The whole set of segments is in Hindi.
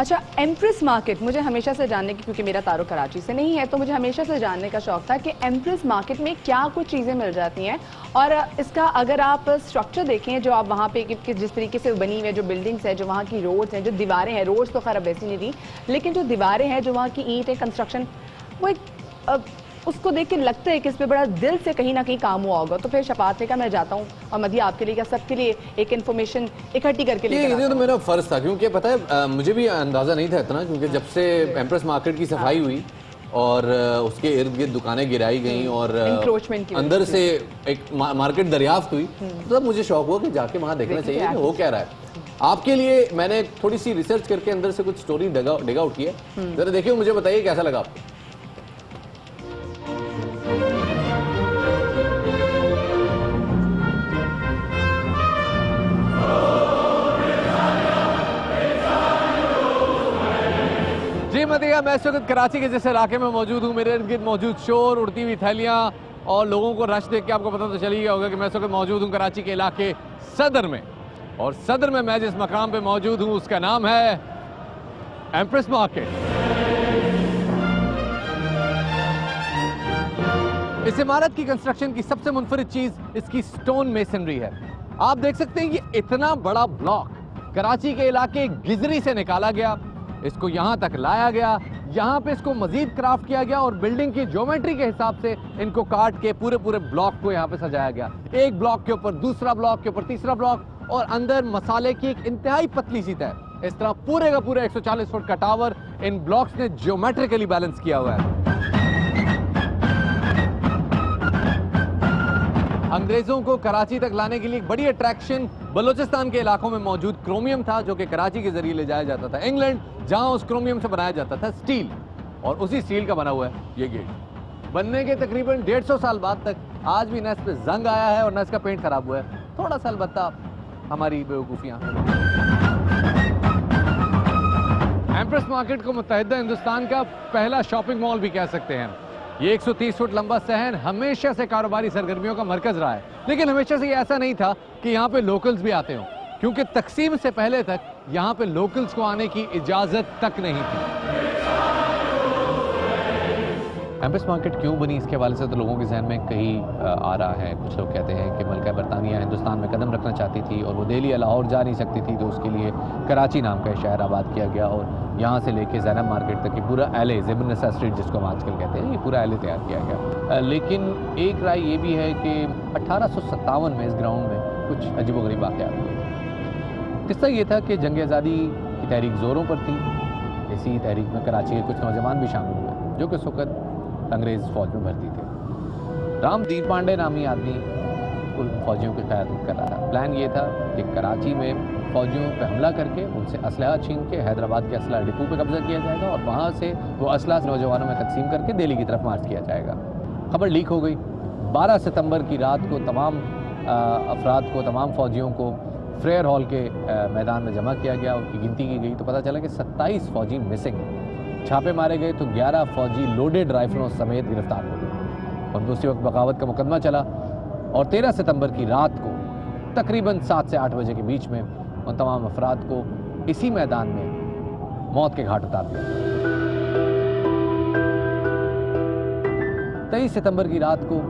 अच्छा, एम्प्रेस मार्केट मुझे हमेशा से जानने की, क्योंकि मेरा तारुफ कराची से नहीं है, तो मुझे हमेशा से जानने का शौक था कि एम्प्रेस मार्केट में क्या कुछ चीज़ें मिल जाती हैं, और इसका अगर आप स्ट्रक्चर देखें जो आप वहाँ पे कि जिस तरीके से बनी हुई है, जो बिल्डिंग्स है, जो वहाँ की रोड्स हैं, जो दीवारें हैं, रोड्स तो खैर अब वैसी नहीं रही, लेकिन जो दीवारें हैं, जो वहाँ की ईंट है, कंस्ट्रक्शन, वो एक उसको देख के लगता है कि इस पे बड़ा दिल से कहीं ना कहीं काम हुआ होगा। तो फिर शफात ने कहा मैं जाता हूँ और मदिया आपके लिए क्या सबके लिए एक इन्फॉर्मेशन इकट्ठी करके ये तो मेरा फर्ज था, क्योंकि पता है मुझे भी अंदाजा नहीं था इतना, क्योंकि जब से एम्प्रेस मार्केट की सफाई हुई और उसके इर्द गिर्द दुकानें गिराई गई और अंदर से एक मार्केट दरियाफ्त हुई, तो तब मुझे शौक हुआ कि जाके वहाँ देखना चाहिए कि हो क्या रहा है। आपके लिए मैंने थोड़ी सी रिसर्च करके अंदर से कुछ स्टोरी डिग आउट की है, जरा देखिए, मुझे बताइए कैसा लगा आपको। जी मदिया, मैं इस वक्त कराची के जिस इलाके में मौजूद हूँ, मेरे इर्द गिर्द मौजूद शोर, उड़ती हुई थैलियाँ और लोगों को रश देख के आपको पता तो चल ही गया होगा कि मैं इस वक्त मौजूद हूँ कराची के इलाके सदर में। और सदर में मैं जिस मकाम पे मौजूद हूँ उसका नाम है एम्प्रेस मार्केट। इस इमारत की कंस्ट्रक्शन की सबसे मुनफरिद चीज इसकी स्टोन मेसनरी है। आप देख सकते हैं ये इतना बड़ा ब्लॉक कराची के इलाके गिजरी से निकाला गया, इसको यहां तक लाया गया, यहां पे इसको मजीद क्राफ्ट किया गया और बिल्डिंग की ज्योमेट्री के हिसाब से इनको काट के पूरे पूरे ब्लॉक को यहां पे सजाया गया। एक ब्लॉक के ऊपर दूसरा ब्लॉक के ऊपर तीसरा ब्लॉक और अंदर मसाले की एक इंतहाई पतली सी तह। इस तरह पूरे का पूरा 140 फुट का टावर इन ब्लॉक्स ने ज्योमेट्रिकली बैलेंस किया हुआ है। अंग्रेजों को कराची तक लाने के लिए एक बड़ी अट्रैक्शन बलूचिस्तान के इलाकों में मौजूद क्रोमियम था, जो कि कराची के जरिए ले जाया जाता था इंग्लैंड, जहां उस क्रोमियम से बनाया जाता था स्टील, और उसी स्टील का बना हुआ है ये गेट। बनने के तकरीबन 150 साल बाद तक आज भी न इस पे जंग आया है और न इसका पेंट खराब हुआ है। थोड़ा सा अलबत्ता हमारी बेवकूफियां। एम्प्रेस मार्केट को मुत्तहिदा हिंदुस्तान का पहला शॉपिंग मॉल भी कह सकते हैं। ये 130 फुट लंबा सहन हमेशा से कारोबारी सरगर्मियों का मरकज रहा है, लेकिन हमेशा से ये ऐसा नहीं था कि यहाँ पे लोकल्स भी आते हों, क्योंकि तकसीम से पहले तक यहाँ पे लोकल्स को आने की इजाजत तक नहीं थी। एम्प्रेस मार्केट क्यों बनी, इसके हवाले से तो लोगों के जहन में कहीं आ रहा है। कुछ लोग कहते हैं कि मलका बरतानिया हिंदुस्तान में कदम रखना चाहती थी और वो दिल्ली या लाहौर जा नहीं सकती थी, तो उसके लिए कराची नाम का शहर आबाद किया गया और यहाँ से लेके ज़ैनब मार्केट तक की पूरा एले, ज़ेबन-ए-निसा स्ट्रीट जिसको हम आजकल कहते हैं, ये पूरा एले तैयार किया गया। लेकिन एक राय ये भी है कि 1857 में इस ग्राउंड में कुछ अजीबोगरीब वाक़यात हुए। किस्सा ये था कि जंग आज़ादी की तहरीक ज़ोरों पर थी। इसी तहरीक में कराची के कुछ नौजवान भी शामिल हुए, जो कि उस वक़्त अंग्रेज़ फ़ौज में भर्ती थे। रामदीन पांडे नामी आदमी उन फौजियों की क़यादत कर रहा था। प्लान ये था कि कराची में फौजियों पर हमला करके उनसे असलहा छीन के हैदराबाद के असलहा डिपो पर कब्जा किया जाएगा और वहाँ से वो असलहा नौजवानों में तकसीम करके दिल्ली की तरफ मार्च किया जाएगा। खबर लीक हो गई। 12 सितंबर की रात को तमाम अफराद को, तमाम फौजियों को फ्रेयर हॉल के मैदान में जमा किया गया। उनकी गिनती की गई तो पता चला कि 27 फौजी मिसिंग हैं। छापे मारे गए तो 11 फौजी लोडेड राइफलों समेत गिरफ्तार हो गए। और दूसरी वक्त बगावत का मुकदमा चला और 13 सितंबर की रात को तकरीबन 7 से 8 बजे के बीच में उन तमाम अफराद को इसी मैदान में मौत के घाट उतार दिया। 23 सितंबर की रात को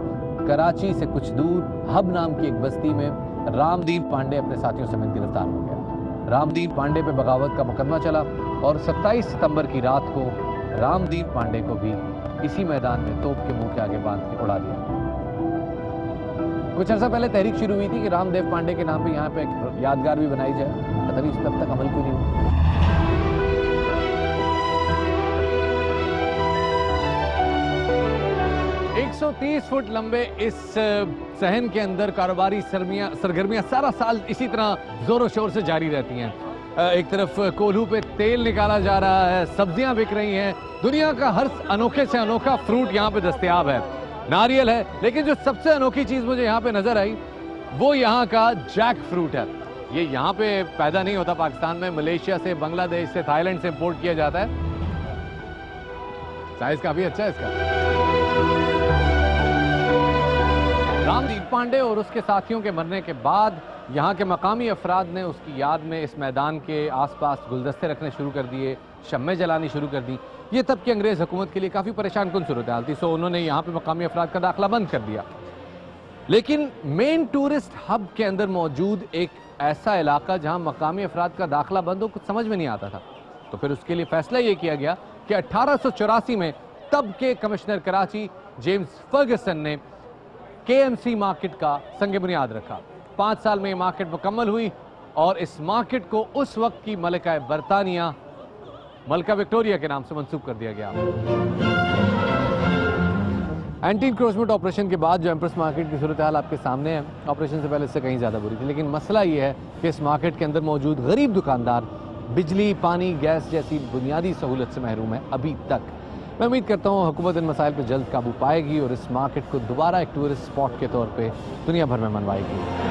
कराची से कुछ दूर हब नाम की एक बस्ती में रामदीन पांडे अपने साथियों समेत गिरफ्तार हो गया। रामदीन पांडे पे बगावत का मुकदमा चला और 27 सितंबर की रात को रामदीन पांडे को भी इसी मैदान में तोप के मुंह के आगे बांध के उड़ा दिया। कुछ अर्सा पहले तहरीक शुरू हुई थी कि रामदेव पांडे के नाम पे यहाँ पे एक यादगार भी बनाई जाए, पता नहीं तब तक अमल क्यों नहीं हुआ। 130 फुट लंबे इस सहन के अंदर कारोबारी सरगर्मियां सारा साल इसी तरह जोरों शोर से जारी रहती हैं। एक तरफ कोल्हू पे तेल निकाला जा रहा है, सब्जियां बिक रही हैं, दुनिया का हर अनोखे से अनोखा फ्रूट यहाँ पे दस्तयाब है। नारियल है, लेकिन जो सबसे अनोखी चीज़ मुझे यहाँ पे नजर आई वो यहाँ का जैक फ्रूट है। ये यहाँ पे पैदा नहीं होता पाकिस्तान में, मलेशिया से, बांग्लादेश से, थाईलैंड से इंपोर्ट किया जाता है। साइज काफी अच्छा है इसका। रामदीन पांडे और उसके साथियों के मरने के बाद यहाँ के मकामी अफराद ने उसकी याद में इस मैदान के आसपास गुलदस्ते रखने शुरू कर दिए, शम्में जलानी शुरू कर दी। ये तब की अंग्रेज़ हुकूमत के लिए काफ़ी परेशान कुन सूरत हाल थी, सो उन्होंने यहाँ पे मकामी अफराद का दाखिला बंद कर दिया। लेकिन मेन टूरिस्ट हब के अंदर मौजूद एक ऐसा इलाका जहाँ मकामी अफराद का दाखिला बंद हो, कुछ समझ में नहीं आता था। तो फिर उसके लिए फैसला ये किया गया कि 1884 में तब के कमिश्नर कराची जेम्स फर्गसन ने KMC मार्केट का संग बुनियाद रखा। 5 साल में ये मार्केट मुकम्मल हुई और इस मार्केट को उस वक्त की मलिका बरतानिया मलका विक्टोरिया के नाम से मंसूब कर दिया गया। एंटी इंक्रोचमेंट ऑपरेशन के बाद जो एम्प्रेस मार्केट की सूरत हाल आपके सामने है, ऑपरेशन से पहले इससे कहीं ज़्यादा बुरी थी। लेकिन मसला ये है कि इस मार्केट के अंदर मौजूद गरीब दुकानदार बिजली, पानी, गैस जैसी बुनियादी सहूलत से महरूम है अभी तक। मैं उम्मीद करता हूँ हुकूमत इन मसाइल पर जल्द काबू पाएगी और इस मार्केट को दोबारा एक टूरिस्ट स्पॉट के तौर पर दुनिया भर में मनवाएगी।